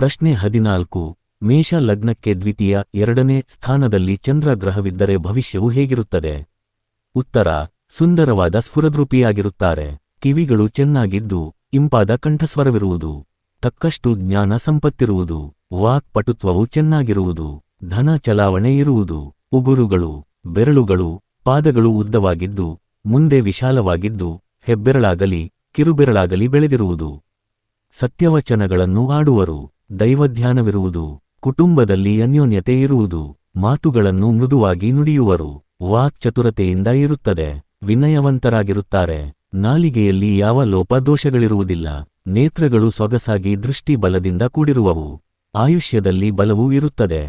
ಪ್ರಶ್ನೆ 14. ಮೇಷ ಲಗ್ನಕ್ಕೆ ದ್ವಿತೀಯ 2ನೇ ಸ್ಥಾನದಲ್ಲಿ ಚಂದ್ರ ಗ್ರಹವಿದ್ದರೆ ಭವಿಷ್ಯವು ಹೇಗಿರುತ್ತದೆ? ಉತ್ತರ: ಸುಂದರವಾದ ಸ್ಫುರದ್ರೂಪಿಯಾಗಿರುತ್ತಾರೆ. ಕಿವಿಗಳು ಚೆನ್ನಾಗಿದ್ದು ಇಂಪಾದ ಕಂಠಸ್ವರವಿರುವುದು. ತಕ್ಕಷ್ಟು ಜ್ಞಾನ ಸಂಪತ್ತಿರುವುದು. ವಾಕ್ ಪಟುತ್ವವು ಚೆನ್ನಾಗಿರುವುದು. ಧನ ಚಲಾವಣೆ ಇರುವುದು. ಉಗುರುಗಳು, ಬೆರಳುಗಳು, ಪಾದಗಳು ಉದ್ದವಾಗಿದ್ದು ಮುಂದೆ ವಿಶಾಲವಾಗಿದ್ದು ಹೆಬ್ಬೆರಳಾಗಲಿ ಕಿರುಬೆರಳಾಗಲಿ ಬೆಳೆದಿರುವುದು. ಸತ್ಯವಚನಗಳನ್ನು ಆಡುವರು. ದೈವಧ್ಯಾನವಿರುವುದು. ಕುಟುಂಬದಲ್ಲಿ ಅನ್ಯೋನ್ಯತೆ ಇರುವುದು. ಮಾತುಗಳನ್ನು ಮೃದುವಾಗಿ ನುಡಿಯುವರು. ವಾಕ್ ಚತುರತೆಯಿಂದ ಇರುತ್ತದೆ. ವಿನಯವಂತರಾಗಿರುತ್ತಾರೆ. ನಾಲಿಗೆಯಲ್ಲಿ ಯಾವ ಲೋಪ ದೋಷಗಳಿರುವುದಿಲ್ಲ. ನೇತ್ರಗಳು ಸೊಗಸಾಗಿ ದೃಷ್ಟಿ ಬಲದಿಂದ ಕೂಡಿರುವವು. ಆಯುಷ್ಯದಲ್ಲಿ ಬಲವೂ ಇರುತ್ತದೆ.